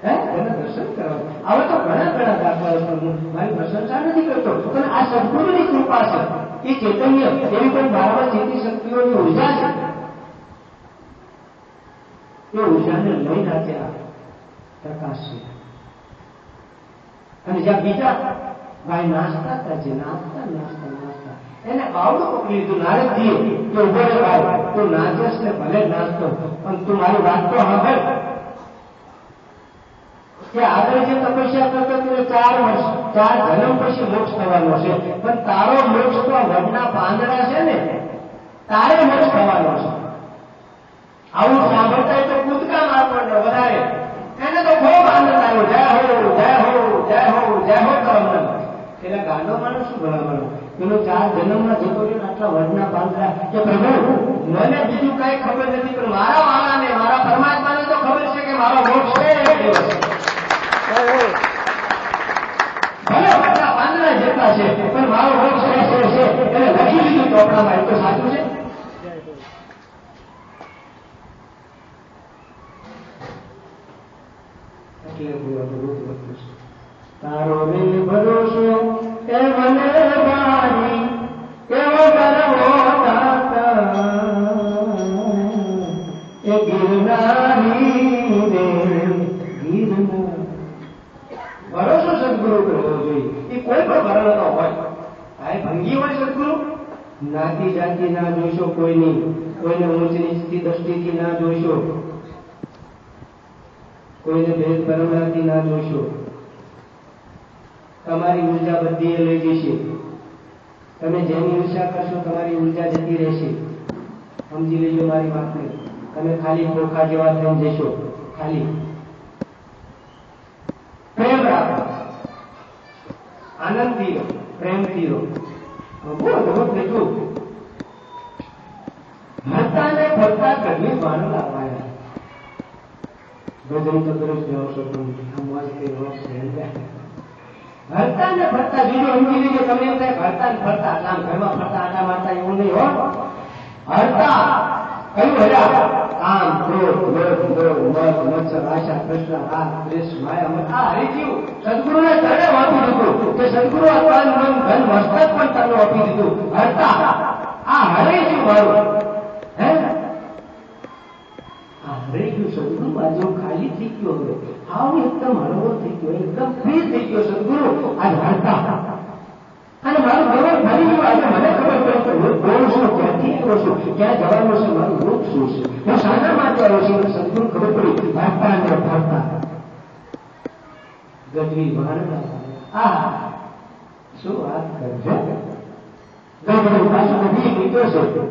દર્શન કરવા હવે તો ઘણા દાખલાઓ મારી પ્રશંસા નથી કરતો, પણ આ સદગુરુની કૃપા છે. એ ચૈતન્ય એવી કોઈ મારામાં ચેતી શક્તિઓની ઉર્જા છે. એ ઉર્જાને લઈને આ પ્રકાશ છે. અને જ્યાં બીજા ભાઈ નાસ્તા હતા, જે નાસ્તા એને બાવડું પકડી લીધું. નારદજીએ કે ઉભો રે ભાઈ, તું નાચસ ને ભલે નાચતો, પણ તું મારી વાત તો સાંભળ કે આગળ જે તપસ્યા કરતો તેને 4 વર્ષ 4 જન્મ પછી મોક્ષ થવાનો છે. પણ તારો મોક્ષ તો વડના પાંદડા છે ને, તારે મોક્ષ થવાનો છે. આવું સાંભળતા તો કૂદકા મારવાનો વધારે. એને તો ખૂબ આનંદ આવ્યો. જય હો જય હો જય હો જય હો તો અમને એટલે ગાંડો માણસ શું ભણાવવાનો? પેલો 4 જન્મમાં જતો રહ્યો આટલા વડના પાંદડા કે પ્રભુ મને બીજું કઈ ખબર નથી, પણ મારા વાળાને મારા પરમાત્માને તો ખબર છે કે મારો મોક્ષ છે. ભલે વડના પાંદડા જેટલા છે, પણ મારો મોક્ષ છે એને લખી લીધું ચોપડામાં. એ તો સાચું છે. તારો રે ભરોસો એ મને મારી કેવો કરવો એ ગિરનારી રે ગિરનાર. ભરોસો સદગુરુ કરવો જોઈએ. એ કોઈ પણ ભરોસો હોય. આ ભંગી હોય સદગુરુ. નાતી જાતિ ના જોઈશો કોઈની, કોઈને ઊંચ નીચની દ્રષ્ટિથી ના જોઈશો, કોઈને ભેદ ભરવડાથી ના જોશો. તમારી ઉર્જા બધી એ લઈ જશે. તમે જેની ઈર્ષા કરશો તમારી ઉર્જા જતી રહેશે. સમજી લેજો મારી વાતને. તમે ખાલી ખોખા જેવા થઈ જશો. ખાલી પ્રેમ રાખો, આનંદથી રહો, પ્રેમથી રહો. બહુ અદભુત લીધું. હરતા ને ફરતા ઘરની ભાન લાવાયા. ગજરી તો દરરોજ જાઓ છો, પણ મોજ કે રોજ હરતા ને ફરતા બીજો સમજી લીધો. તમે એમ થાય હરતા ને ફરતા આમ ઘરમાં ફરતા આટા મારતા એવું નહીં હો. હરતા કયું હર્યા? કામ, ક્રોધ, લોભ, મોહ, મદ, મત્સર, આશા, તૃષ્ણા, રાગ, દ્વેષ, માયા, મત આ હરીજીવ સદગુરુને તને આપી દીધું કે સદગુરુ આ તન મન ધન મસ્તક પણ તને આપી દીધું. હરતા આ હરીજીવ મારું હે આ હરીજીવ સદગુરુ બાજુ ખાલી થઈ ગયો. હવે આવ એકદમ હળવો થઈ ગયો, એકદમ ફ્રી થઈ ગયો સદગુરુ. આ હરતા અને મારું જીવન ફરી ગયું. આજે મને ખબર પડે કે હું કોણ છું, ક્યાંથી આવ્યો છું, ક્યાં જવાનું છે, મારું રૂપ શું છે, હું શાના માટે આવ્યો છું. સદગુરુ ખબર પડી. હરતા ને ફરતા ગજવી વાળતા. આ શું વાત કરે છે? ગજવી પાછું બધી નીકળ્યો છે.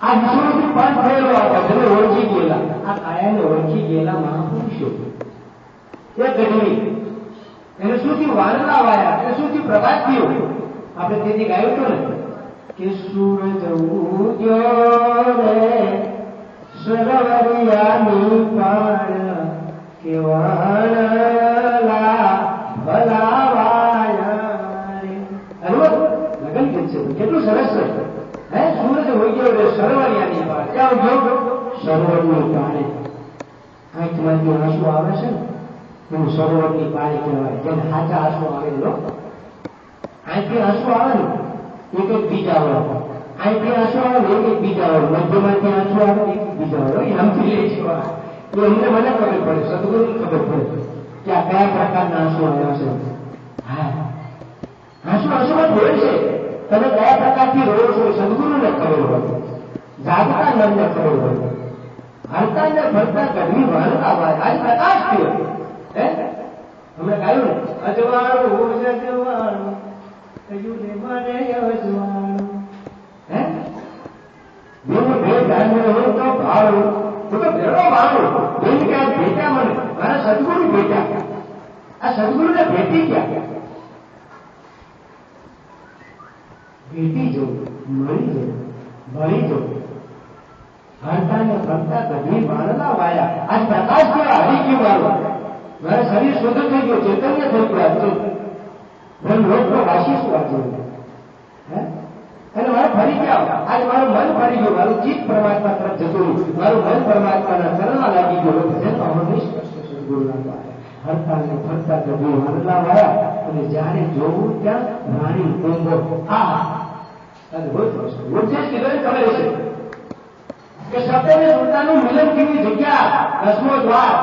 આ વિશ્વથી પાંચ થયેલો હતા, જેને ઓળખી ગયેલા, આ કાયાને ઓળખી ગયેલા મહાપુરુષો. એ ગજવી એને શું થયું? વાનલા વાયા. એને શું થયું? પ્રભાત થયું. આપણે તેથી ગાયું હતું ને કે સૂરજ ઉગ્યો રે સરવરિયાની પાળ કે વાનલા ભલાવાયા રે. લગન ગીત છે, કેટલું સરસ છે. હે સૂરજ ઉગ્યો રે સરવરિયાની પાળ. ક્યાં ઉગ્યો? સરોવરની પાળે. આંખમાંથી આંસુ આવે છે ને એનું સરોવરની પાળી કહેવાય. જેને સાચા આંસુ આવેલો. આંખથી આંસુ આવે ને એક એક બીજા હોય. આંખથી આંસુ આવે ને એક એક બીજા હોય. મધ્યમાંથી આંસુ આવે એક એક બીજા હોય. એ સમજી લે છે. એ અમને મને ખબર પડે, સદગુરુને ખબર પડે કે આ કયા પ્રકારના આંસુ આવ્યા છે. હા આંસુ આંસુમાં હોય છે. તમે કયા પ્રકારથી રહો છો સદગુરુને ખબર હોય, જાગતા નમને ખબર હોય. હરતા ને ભરતા ગઢવી વાળતા હોય. આજ પ્રકાશ થયો. હમણાં ગાયું ને અજવાળું અજવાળું કયું રે મારે અજવાળું. બે ધાન્ય હોય તો ભાડું હું તો ભેળો ભાડું બેન કે ભેટા મને મારા સદગુરુ ભેટા. આ સદગુરુને ભેટી ગયા. ભેટી જવું, મળી જવું, ભળી જવું. હરતા ને ફરતા ગઢવી વાળલા વાયા. આજ પ્રકાશ થયો, હરી ગયું મારું. મારા શરીર શુદ્ધ થઈ ગયું, ચૈતન્ય થઈ ગયું. બ્રહ્મલોકનો વાસી શું વાંચ્યું અને મારે ફરી ગયા. આજ મારું મન ફરી ગયું, મારું ચિત્ત પરમાત્મા તરફ જતું રહ્યું, મારું મન પરમાત્માના ચરણમાં લાગી ગયું. ભજનમાં હંમેશ કરશે સદગુરુના દ્વારા. હરતા ને ફરતા ગઢવી વાળલા વાયા. અને જયારે જોવું ત્યાં રાણી કુંભો. આ અદભુત વસ્તુ ઉદ્દેશ કીધો ખબર છે કે સત્ય ને સુરતાનું મિલન કેવી જગ્યા, 10મો દ્વાર.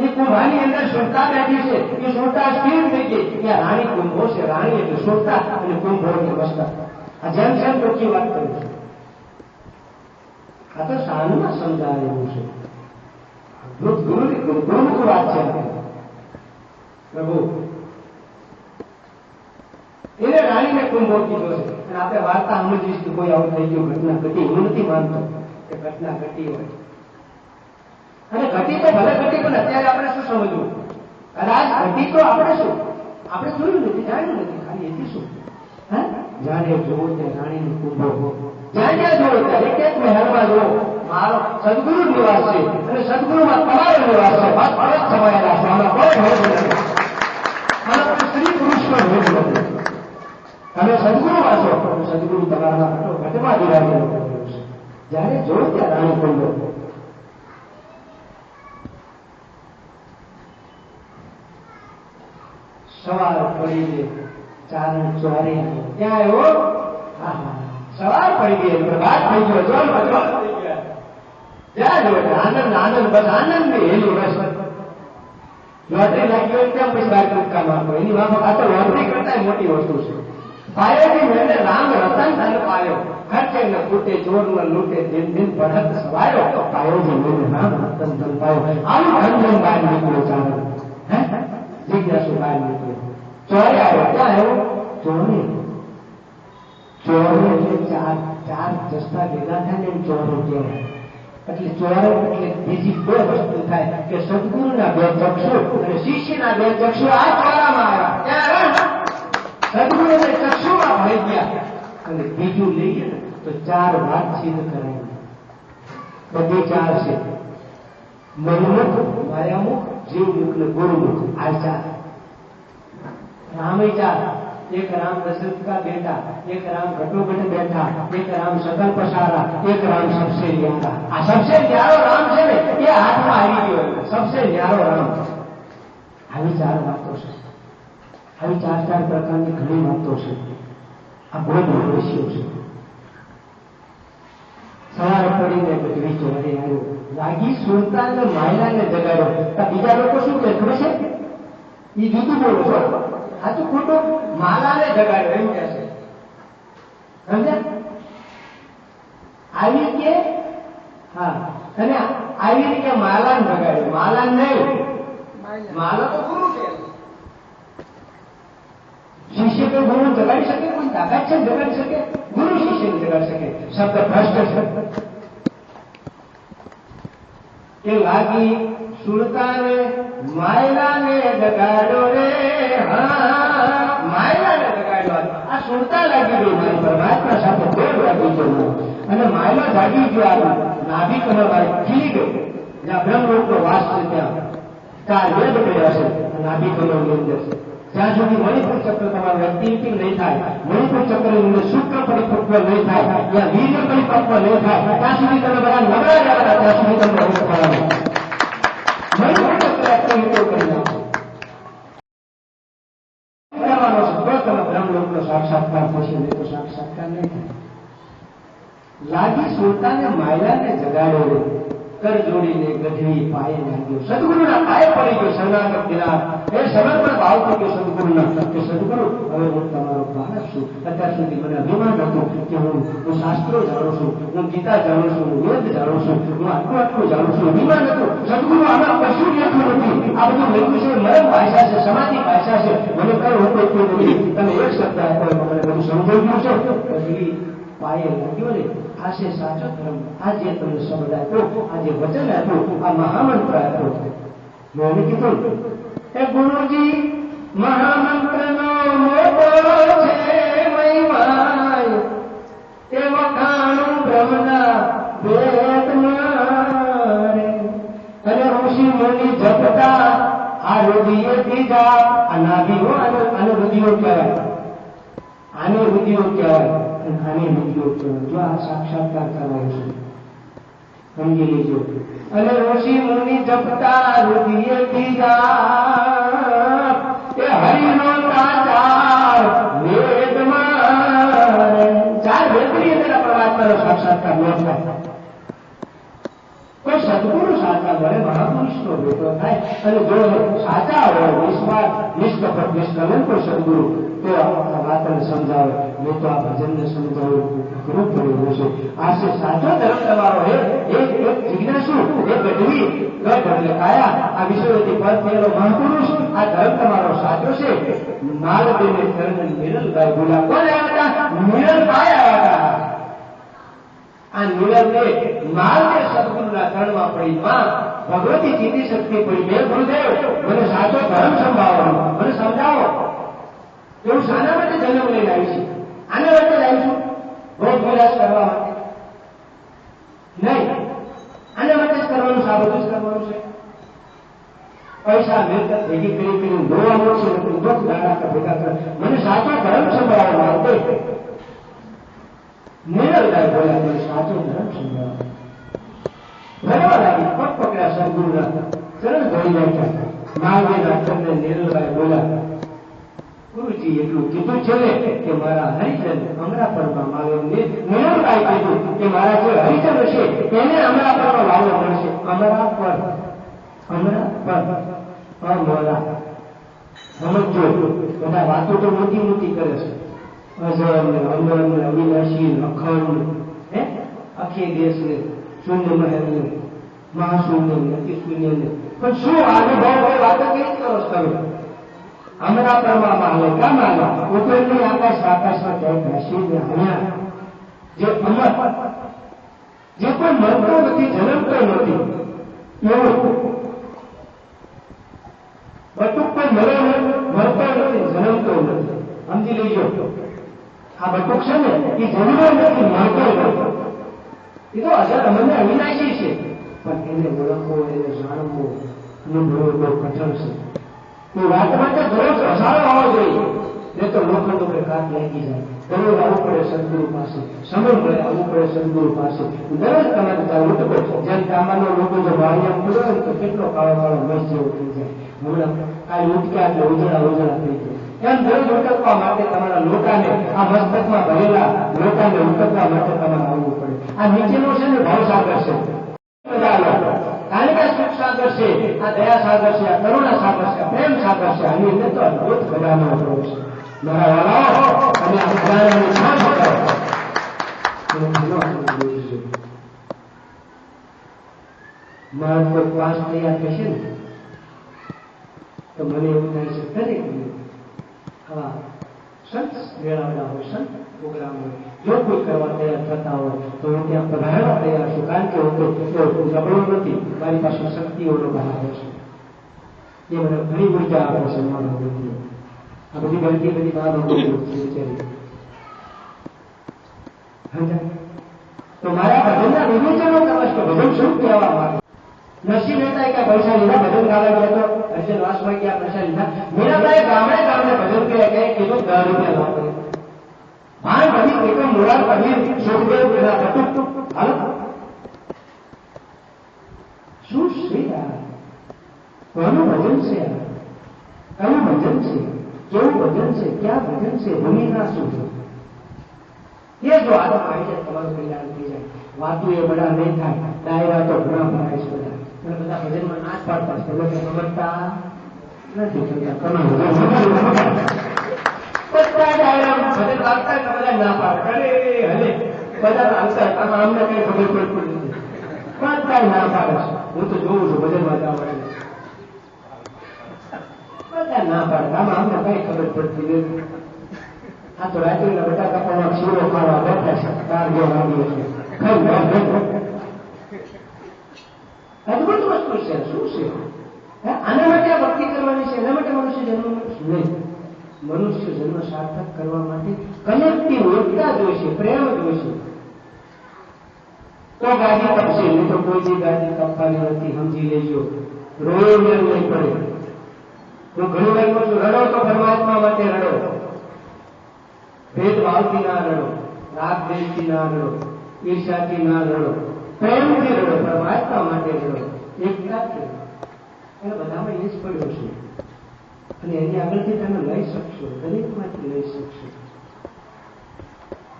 એ કુંભાની અંદર સુરતા બેઠી છે. એ સુરતા સ્થિર થઈ ગઈ. ત્યાં રાણી કુંભો છે. રાણી એટલે સુરતા અને કુંભો એટલે મસ્તક. આ જેમ જેમ ટોકી વાત કરું છું. આ તો સાંજમાં સમજાય એવું છે. ગુરુમુખ વાત છે. પ્રભુ એને રાણીને કુંભો કીધો છે. અને આપણે વાર્તા સમજીશ કે કોઈ આવું થઈ ગયું, ઘટના ઘટી. હું નથી માનતો કે ઘટના ઘટી હોય. અને ઘટી તો ભલે ઘટી, પણ અત્યારે આપણે શું સમજવું? કદાચ ઘટી તો આપણે શું આપણે જોયું નથી, જાણ્યું નથી. ખાલી એથી શું જાણે જોવો ત્યાં રાણીની કુંભો. જ્યાં જ્યાં જોવો ત્યાં એક એક મહેલમાં જોવો મારો સદગુરુ નિવાસ છે. અને સદગુરુમાં તમારો નિવાસ છે. બસ અલગ સમાયેલા છે. આમાં કોઈ ભેદ નથી. આમાં કોઈ સ્ત્રી પુરુષનો ભેદ નથી. તમે સદગુરુ વાંચો, સદગુરુ તમારા ઘટમાં બિરાજેલો છે. જયારે જોવો ત્યાં રાણી કુંભો. સવાર પડી ચારણ ચોરે ત્યાં આવ્યો. સવાર પડી ગઈ, પ્રભાત થઈ ગયો, જોર ભજવા થઈ ગયા. જ્યાં જો આનંદ આનંદ, બસ આનંદ ને હેલું રસ. લોટરી લાગી હોય ત્યાં પછી બાર કુદકા મારતો. એની વાપક આ તો લોટરી કરતા મોટી વસ્તુ છે. પાયોથી મેળે રામ રતન ધન પાયો, ખર્ચે ન ફૂટે ચોર ન લૂટે, દિન દિન ભરત સવાયો. પાયોથી મેળે રામ રતન ધન પાયો. આવું ધન ધન બહાર નીકળ્યો ચારણ. જિજ્ઞાસુ બહાર નીકળ્યો. ચોરે આવ્યો. ક્યાં આવ્યો? ચોરે. ચોરે એટલે ચાર જસ્તા ભેગા થાય ને ચોરો કહેવાય. એટલે ચોરો એટલે બીજી બે વસ્તુ થાય કે સદગુરુના બે ચક્ષુ અને શિષ્યના બે ચક્ષુ આ ચોરામાં આવ્યા. ત્યાં સદગુરુને ચક્ષુમાં ભળી ગયા. અને બીજું લઈએ ને તો ચાર વાતચીત કરાય. બધી ચાર છે. મનમુખ, માયામુખ, જીવમુખ ને ગુરુમુખ. આ ચાર. રામે ચાર. એક રામ દશરથ का बेटा, एक राम घटोघट बैठा, एक राम सकल पसारा, एक राम सबसे न्यारा. આ सबसे न्यारो રામ છે ને એ હાથમાં આવી ગયો. सबसे न्यारो રામ. આવી ચાર વાતો છે. આવી ચાર ચાર પ્રકારની ઘણી વાતો છે. આ બહુ મહત્વનું છે. સવાર પડીને ગઢવી ચોરે આવ્યો. લાગી સુરતાને માયલાને જગાડ્યો. બીજા લોકો શું કહે ખબર છે? એ જુદું બોલો છો. આ તો ખોટું. માલાને જગાડ્યો એમ કે છે. સમજ્યા? આવી કે હા, અને આવી રીતે માલાને જગાડ્યો. માલા નહીં, માલા તો ગુરુ છે. શિષ્ય કોઈ ગુરુ જગાડી શકે? કોઈ તાકાત છે જગાડી શકે? ગુરુ શિષ્યને જગાડી શકે. શબ્દ ભ્રષ્ટ છે. કે લાગી સુરતાને માયલાને જગાડ્યો રે. હા, માયલાને જગાડ્યો. આ સુરતા લાગી ગઈ મારી પરમાત્મા સાથે પ્રેમ લાગી ગયો. અને માયલો જાગી ગયો. નાભી કમળ ખીલી ગયો. જ્યાં બ્રહ્મલોકનો વાસ છે ત્યાં 4 વેદ પડ્યા છે નાભી કમળની અંદર. જ્યાં સુધી મણિપુર ચક્ર તમારું એક્ટિવિટી નહીં થાય, મણિપુર ચક્રની અંદર શુક્ર પરિપક્વ નહીં થાય, ત્યાં વીર્ય પરિપક્વ નહીં થાય, ત્યાં સુધી તમે બધા નબળા રહેવાના. ત્યાં સુધી તમને રોગ થવાનું. મણિપુર ચક્ર એક્ટિવિટીઓ કરી નાખો. તમે બ્રહ્મલોકનો સાક્ષાત્કાર થશે, નહીં તો સાક્ષાત્કાર નહીં થાય. લાગી સુરતાને માયલાને જગાડ્યો. કર જોડીને ગઢવી પાયે લાગ્યો, સદગુરુના પાયે પડી ગયો શરણાગત દિલા. એ સમર્પણ ભાવથી કે સદગુરુના કે સદગુરુ હવે હું તમારો બાળક છું. અત્યાર સુધી મને અભિમાન હતું કે હું શાસ્ત્રો જાણું છું, હું ગીતા જાણું છું, હું વેદ જાણું છું, હું આટલું જાણું છું, અભિમાન હતું. સદગુરુ આમાં કશું જ લખ્યું નથી. આ બધું લખ્યું છે મરમ ભાષા છે, સમાધિ ભાષા છે. મને કઈ હું કોઈ નથી. તમે એક શબ્દ આપો મને બધું સમજાઈ ગયું છે. ગઢવી પાયે લાગ્યો ને આ છે સાચો ધર્મ. આ જે તમને શબ્દ આપ્યો, આ જે વચન આપ્યું, આ મહામંત્ર આપ્યો. મેં કીધું એ ગુરુજી મહામંત્રનો મોટો છે મહિમા, એ વખાણું બ્રહ્મના વેદમાં. અને ઋષિ મુનિ જપતા આ રુધિયો ત્રીજા આ નાભીઓ આને રુધિયો કહેવાય, આને રુધિયો કહેવાય, આને રુધિયો કહેવાય. જો આ સાક્ષાત્કાર કરવાનો છે સમજી લેજો. અને ઋષિ મુનિ જપતા રુધિય ત્રીજા એ હરિનો તાચાર વેદમાં. ચાર વેદની અંદર પરમાત્માનો સાક્ષાત્કાર ન થાય. કોઈ સદગુરુ સાચા મળે, મહાપુરુષનો ભેટો થાય. અને જો સાચા હોય નિસ્વાર્થ નિષ્કપટ નિષ્કલંક કોઈ સદગુરુ તો આ વાતને સમજાવે. મેં તો આ ભજનને સમજાવ્યું ઘણું પડ્યું છે. આ છે સાચો ધર્મ તમારો. એક જિજ્ઞાસુ, એક ગઢવી, ગઢ એટલે કાયા, આ વિશ્વથી પદ થયેલો મહાપુરુષ. આ ધર્મ તમારો સાચો છે. માલદેને ચરણ મિરલભાઈ બોલા. કોણ આવ્યા હતા? મિરલભાઈ આવ્યા હતા. આ નિરલને માલને સદગુરુના ચરણમાં પડી. માં ભગવતી ચીતી શક્તિ પડી. હે ગુરુદેવ મને સાચો ધર્મ સંભાળો, મને સમજાવો. એવું શાના માટે જન્મ લઈને આવીશું? આના માટે જ આવીશું? ભોગ વિલાસ કરવા માટે નહીં. આના માટે જ કરવાનું, આ બધું જ કરવાનું છે. પૈસા મિલકત ભેગી કરી દોવાનું છે, દુઃખ દાડા ભેગા કરે. મને સાચો ધર્મ સંભાળવા માટે નિરલભાઈ બોલ્યા, મને સાચો ધર્મ સંભાળવા. ભરવા લાગી, પગ પકડ્યા સદગુરુના ચરણ ધોઈ નાખ્યા. મહાવીરના ચરણને નિરલભાઈ બોલ્યા, ગુરુજી એટલું કીધું છે ને કે મારા હરિજન અમરાપરમાં મારો. નિરલભાઈ કીધું કે મારા જે હરિજન હશે એને અમરાપરમાં લાવવો પડશે. અમરાપર અમરા સમજો. બધા વાતો તો મોટી મોટી કરે છે. અજર ને અમર ને અવિનાશી ને અખંડ, અખી દેશ ને શૂન્ય મહેલ ને મહાશૂન્ય ને અતિ શૂન્ય ને. પણ શું અનુભવ વાતો કેવી કરો તમે? અમરા પ્રમાણમાં હાલે કામ હાલે ઉપરની આકાશમાં ક્યાંય બેસીને હણ્યા. જે અમર, જે કોઈ મરતો નથી, જન્મતો નથી, એવું બટુક કોઈ મરતો નથી, જન્મતો નથી. સમજી લેજો. આ બટુક છે ને એ જન્મો નથી, મરતો નથી. એ તો અજર અમને અવિનાશી છે. પણ એને ઓળખવો, એને જાણવો, અનુભવો બહુ કઠણ છે. એ વાત માટે દરરોજ હસારો આવવો જોઈએ. નહીં તો લોખંડ ઉપર કાટ લાગી જાય. દરરોજ આવવું પડે સદગુરુ પાસે, સમય મળે આવવું પડે સદગુરુ પાસે. દરરોજ તમારે ત્યાં ઉઠકો. જેમ તાંબાનો લોકો જો વાળિયા પડ્યો તો કેટલો કાળો કાળો મસ્ત જેવો થઈ જાય. હમણાં કાલે ઉઠક્યા એટલે ઉજળા થઈ જાય. એમ દરરોજ ઉટકવા માટે તમારા લોટાને, આ મસ્તકમાં ભરેલા લોટાને ઉટકવા માટે તમારે આવવું પડે. આ નીચેનો છે ને ભાવસાગર છે. કારણ કે સુખ સાગર છે, આ દયા સાગર છે, આ કરુણા સાગર છે, પ્રેમ સાગર છે. આની અંદર તો અદભુત ખજાનો છે. મારા વાલાઓ, અને આ ખજાનાની છાપ કરો. મારા કોઈ પાસ તૈયાર થશે ને તો મને એવું થાય છે દરેક આવા સંત મેળાવડા હોય, સંત પ્રોગ્રામ હોય, જો કોઈ કરવા તૈયાર થતા હોય તો હું ત્યાં પધારવા તૈયાર છું. કારણ કે હું તો નબળો નથી, મારી પાસે શક્તિઓનો ભાવ છે. એ મને ઘણી ઉર્જા આપે છે. મારા બધી આ બધી ગણતી બધી બહાર તો મારા ભજનના વિવેચનો સમજ તો ભજન શું કહેવા માંગે. નરસિંહ મહેતા કે પૈસા લીધા ભજન ગાવા ગયા તો અર્જુન વાસમાં ગયા પૈસા લીધા. મીરાબાઈ ગામડે ભજન કર્યા કે કીધું 10 રૂપિયા લાવો. ભાન ભરી એકમ મુરાદ કબીર સુખદેવ પેલા બટુક હાલો શું છે યાર? કોનું ભજન છે યાર? કયું ભજન છે? કેવું ભજન છે? ક્યાં ભજન છે? ભૂમિકા શું છે? એ જો આદમ આવી જાય તમારું કલ્યાણ થઈ જાય. વાતું એ બધા નહીં થાય. ડાયરા તો ઘણા ભરાય છે બધા, અને બધા ભજનમાં નાચ પાડતા છે, લોકો સમજતા નથી કરતા. બધા ડાયરામાં ભજન વાગતા તો બધા ના પાડે, અરે હલે બધા આવતા આમાં અમને કઈ ખબર પડતી નથી, બધા ના પાડે છે. હું તો જોઉં છું ભજનમાં જવા મળે બધા ના પાડે, આમાં અમને કઈ ખબર પડતી નથી. આ તો રાત્રિના બટાકા પૌવા શીરો ખાવા બેઠા છે, 4 જેવા વાગ્યો છે, અદભુત વસ્તુ છે. શું છે આના માટે આ ભક્તિ કરવાની છે? એના માટે મનુષ્ય જન્મ નહીં. મનુષ્ય જન્મ સાર્થક કરવા માટે કનેક્ટિવ એકતા જોઈશે, પ્રેમ જોઈશે. તો ગાદી કપશે, નહીં તો કોઈ ગાદી કપવાની નથી, સમજી લેજો. રોયો નહીં પડે. હું ઘણી વાર કહું છું, રડો તો પરમાત્મા માટે રડો, ભેદભાવથી ના રડો, રાગ દેશથી ના રડો, ઈર્ષાથી ના રડો, પ્રેમથી રડો, પરમાત્મા માટે રડો, એકતાથી. એને બધામાં એ જ પડ્યો છે, અને એની આગળથી તમે લઈ શકશો, દરેકમાંથી લઈ શકશો.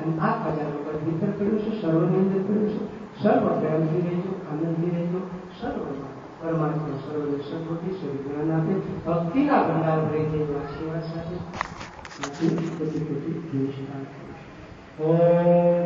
અને આ ખજાનો પર ભીતર પડ્યું છે, સર્વની અંદર પડ્યું છે. સર્વ પ્રેમથી રહેજો, આનંદથી રહેજો, સર્વમાં પરમાત્મા સર્વને સર્વથી સ્વરૂપ આપે, ભક્તિના ભંડાર ભરી દેજો આશીર્વાદ સાથે. ઓમ